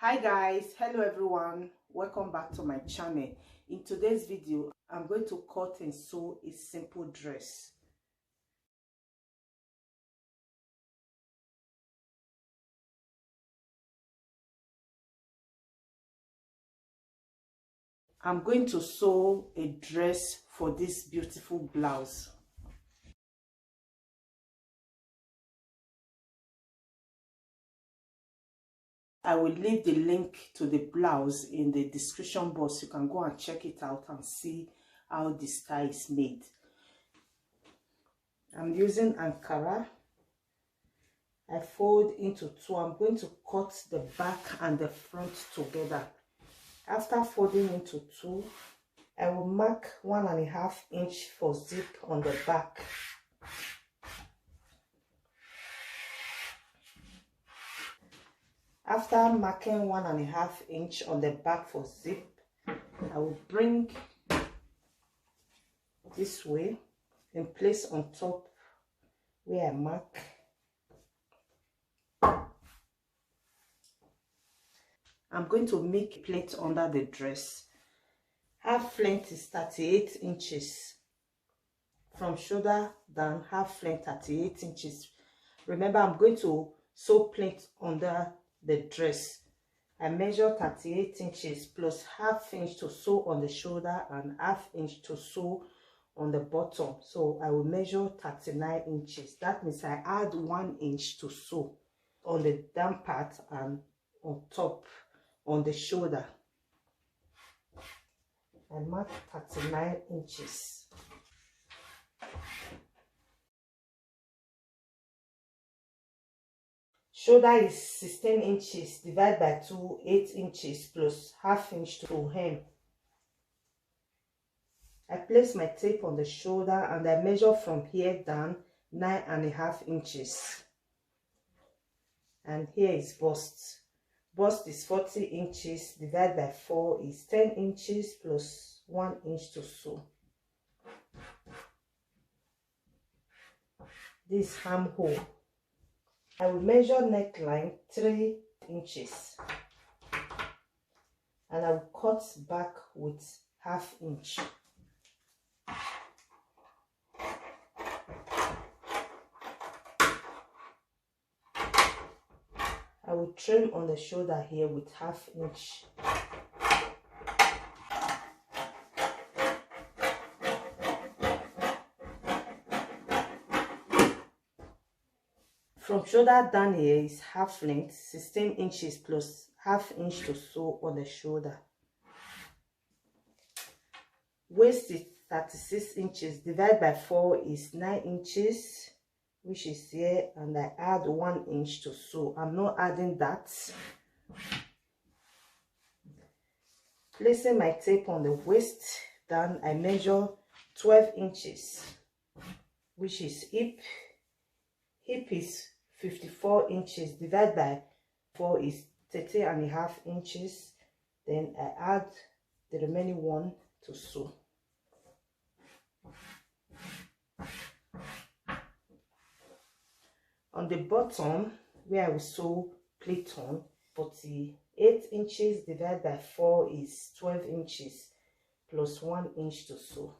Hi guys, hello everyone, welcome back to my channel. In today's video I'm going to cut and sew a simple dress. I'm going to sew a dress for this beautiful blouse. I will leave the link to the blouse in the description box. You can go and check it out and see how the style is made. I'm using Ankara. I fold into two. I'm going to cut the back and the front together. After folding into two, I will mark 1.5 inch for zip on the back. After marking 1.5 inch on the back for zip, I will bring this way and place on top where I mark. I'm going to make a plate under the dress. Half length is 38 inches. From shoulder down, half length 38 inches. Remember, I'm going to sew plate under the dress. I measure 38 inches plus half inch to sew on the shoulder and half inch to sew on the bottom. So I will measure 39 inches. That means I add 1 inch to sew on the down part and on top on the shoulder. I mark 39 inches. Shoulder is 16 inches, divide by 2, 8 inches plus half inch to hem. I place my tape on the shoulder and I measure from here down 9.5 inches. And here is bust. Bust is 40 inches, divided by 4 is 10 inches plus 1 inch to sew. This armhole. I will measure neckline 3 inches and I will cut back with half inch. I will trim on the shoulder here with half inch. From shoulder down here is half length, 16 inches plus half inch to sew on the shoulder. Waist is 36 inches, divided by 4 is 9 inches, which is here, and I add 1 inch to sew. I'm not adding that. Placing my tape on the waist, then I measure 12 inches, which is hip. Hip is 54 inches, divided by 4 is 30.5 inches. Then I add the remaining one to sew. On the bottom, where I will sew plait on, 48 inches divided by 4 is 12 inches plus 1 inch to sew.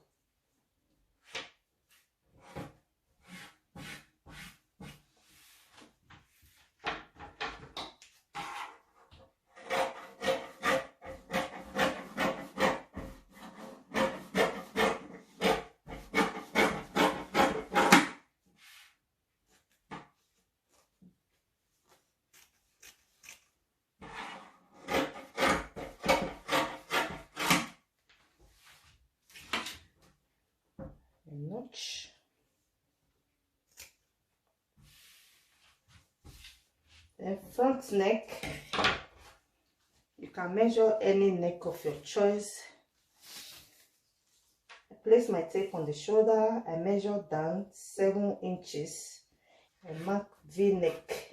Notch. Then front neck, you can measure any neck of your choice. I place my tape on the shoulder. I measure down 7 inches. I mark V-neck.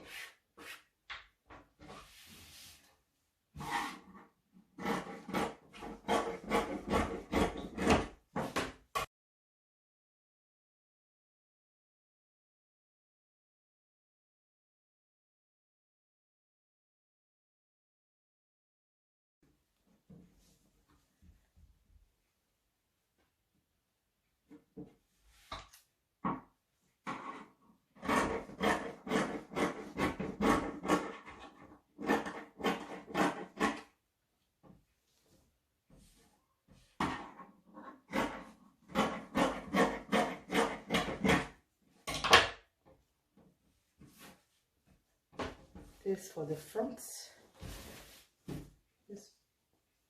This for the front.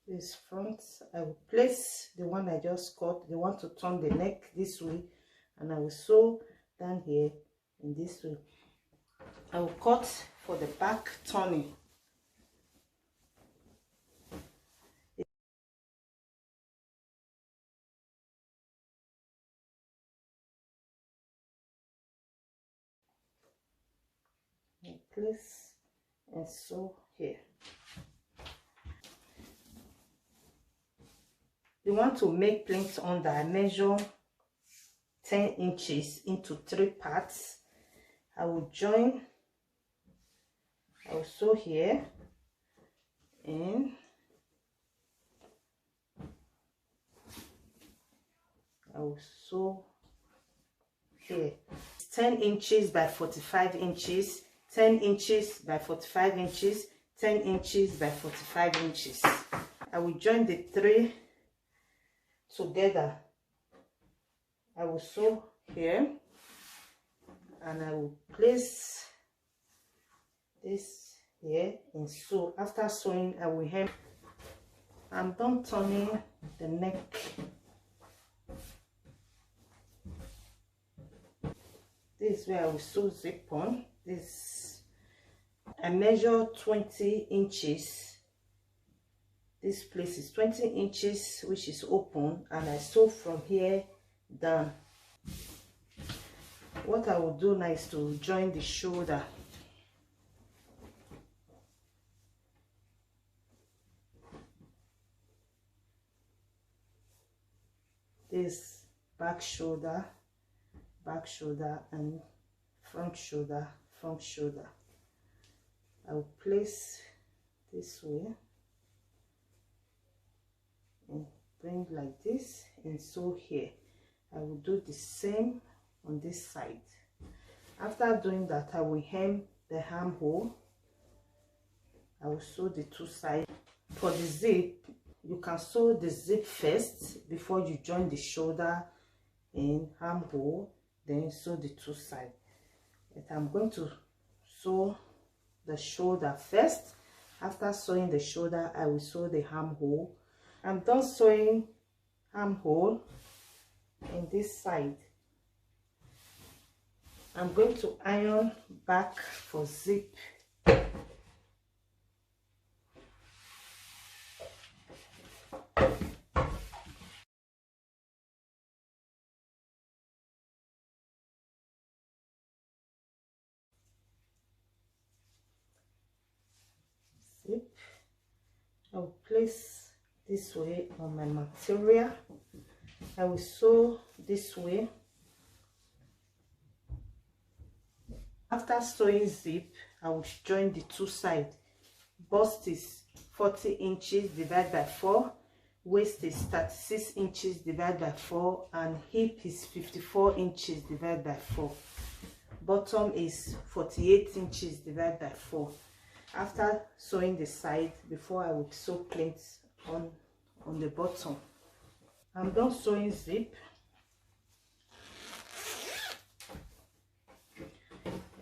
This front, I will place the one I just cut, the one to turn the neck this way, and I will sew down here in this way. I will cut for the back turning. And place and sew here. You want to make pleats under, I measure 10 inches into 3 parts. I will join, I will sew here, and I will sew here. 10 inches by 45 inches, 10 inches by 45 inches, 10 inches by 45 inches. I will join the 3 together. I will sew here, and I will place this here and sew. After sewing, I will hem. I'm done turning the neck. This is where I will sew zip on. This I measure 20 inches. This place is 20 inches, which is open, and I sew from here down. What I will do now is to join the shoulder. This back shoulder, and front shoulder, front shoulder. I will place this way and bring like this and sew here. I will do the same on this side. After doing that, I will hem the armhole. I will sew the 2 sides. For the zip, you can sew the zip first before you join the shoulder and armhole, then sew the 2 sides. But I'm going to sew the shoulder first. After sewing the shoulder, I will sew the armhole. I'm done sewing armhole in this side. I'm going to iron back for zip. Zip. I will place this way on my material. I will sew this way. After sewing zip, I will join the 2 sides. Bust is 40 inches divided by 4, waist is 36 inches divided by 4, and hip is 54 inches divided by 4. Bottom is 48 inches divided by 4. After sewing the side, before I would sew pleats on the bottom. I'm done sewing zip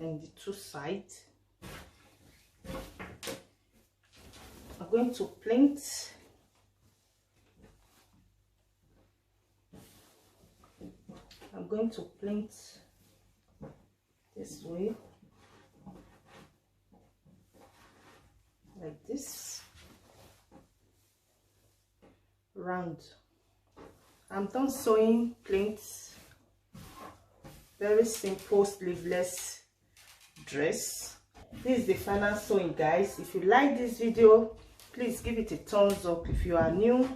and the 2 sides. I'm going to pleat. I'm going to pleat this way, like this, round. I'm done sewing pleats. Very simple sleeveless dress. This is the final sewing, guys. If you like this video, please give it a thumbs up. If you are new,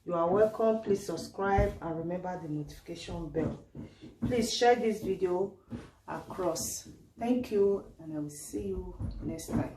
you are welcome. Please subscribe and remember the notification bell. Please share this video across. Thank you, and I will see you next time.